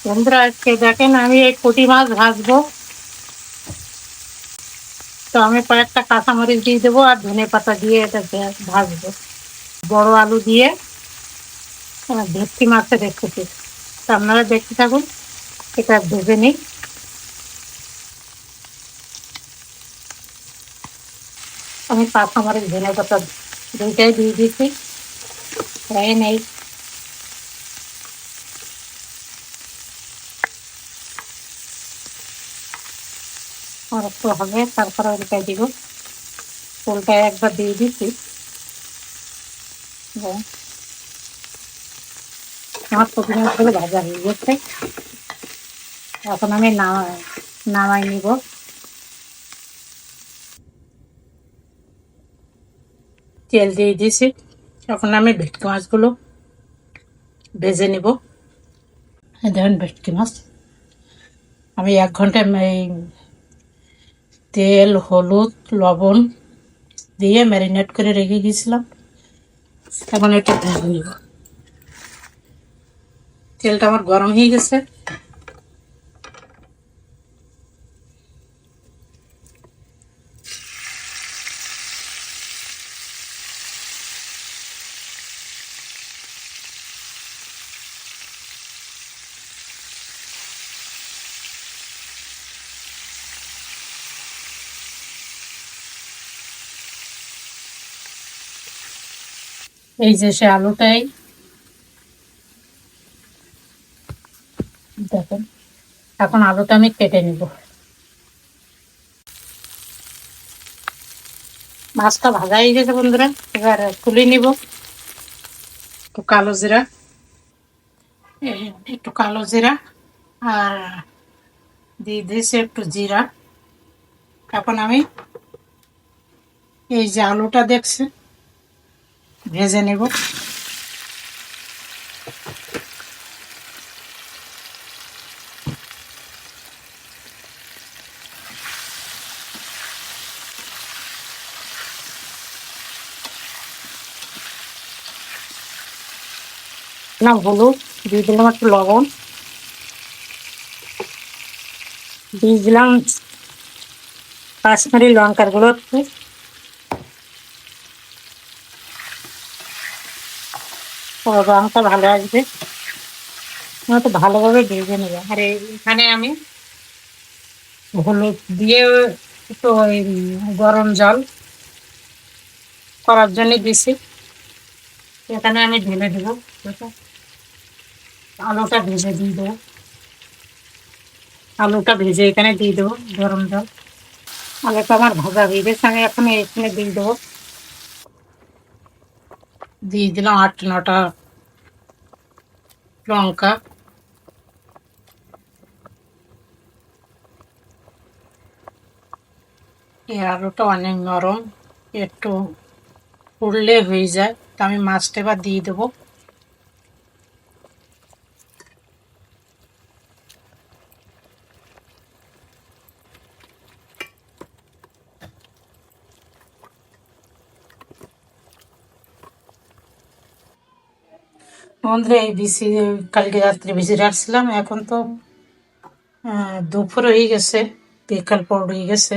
বন্ধুরা আজকে দেখেন আমি এই পুঁটি মাছ ভাজবো। তো আমি কয়েকটা কাঁচামরিচ দিয়ে দেবো আর ধনে পাতা দিয়ে এটা ভাজবো। বড় আলু দিয়ে ভেটকি মাছের রেসিপি। তো আপনারা দেখতে থাকুন, এটা ভেজে নিই। আমি কাঁচামরিচ ধনে পাতা দুইটাই দিয়ে দিয়েছি, প্রায় নেই। আর একটু হবে, তারপরে উল্টাই দিব। উল্টায় একবার দিয়ে দিচ্ছি। আমার পুঁটি মাছগুলো ভাজা হয়ে গেছে, এখন আমি নামাই নিব। তেল দিয়ে দিয়েছি, এখন আমি ভেটকি মাছগুলো ভেজে নিব। দেখেন ভেটকি মাছ আমি 1 ঘন্টা এই তেল, হলুদ, লবণ দিয়ে ম্যারিনেট করে রেখে গিয়েছিলাম। এখন এটা ভেজে নিব। তেলটা আমার গরম হয়ে গেছে। এই যে সে আলুটাই দেখেন, এখন আলুটা আমি কেটে নিব। মাছটা ভাজা হয়ে গেছে বন্ধুরা, এবার তুলে নিব। একটু কালো জিরা, একটু কালো জিরা আর দিয়ে দিয়েছি একটু জিরা। এখন আমি এই যে আলুটা দেখছি ভেজে নেব। না হলুদ দিয়ে দিলাম, একটু লবণ দিয়ে দিলাম, কাশ্মীরি লঙ্কার গুঁড়ো একটু। রঙটা ভালো আসবে, তো ভালোভাবে ভেজে নেব। আর এখানে আমি হলুদ দিয়ে একটু ওই গরম জল করার জন্য দিছি। এখানে আমি ঢেলে দেবো, আলুটা ভেজে দিয়ে দেবো। আলুটা ভেজে এখানে দিয়ে দেবো গরম জল। আলুটা আমার ভাজা হয়ে গেছে, আমি এখন এখানে দিয়ে দেবো। দিয়ে দিলাম 8-9টা লঙ্কা। এই আলুটা অনেক নরম, একটু পুড়লে হয়ে যায়। তো আমি মাছটা এবার দিয়ে দেবো। বন্ধুরা এই কালকে রাত্রে ভিজে রাখছিলাম, এখন তো দুপুর হয়ে গেছে, বিকাল পর হয়ে গেছে।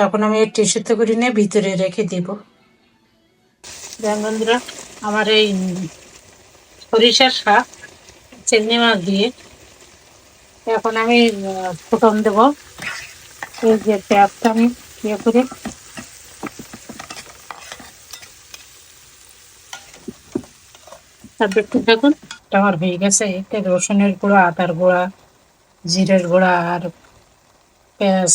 এখন আমি এই টিস্যুতে করে নিয়ে ভিতরে রেখে দিব। বন্ধুরা আমার এই সরিষার শাক চিংড়ি মাছ দিয়ে এখন আমি ফোড়ন দেব। এই যে পেঁয়াজটা আমি ইয়ে করে দেখতে থাকুন। আমার হয়ে গেছে, এতে রসুনের গুঁড়া, আদার গুঁড়া, জিরের গুঁড়া আর পেঁয়াজ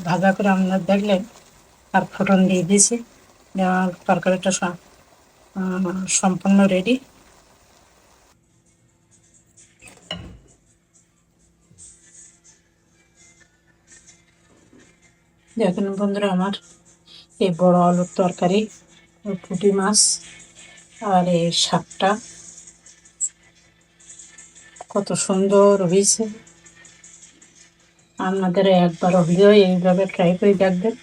ভাজা করে আপনার দেখলেন, আর ফোড়ন দিয়ে দিয়েছি। আমার তরকারিটা সম্পূর্ণ রেডি। দেখুন বন্ধুরা আমার এই বড় আলুর তরকারি, পুঁটি মাছ আর এই শাকটা কত সুন্দর হয়েছে। আপনাদের একবার হলেও এইভাবে ট্রাই করে দেখবেন।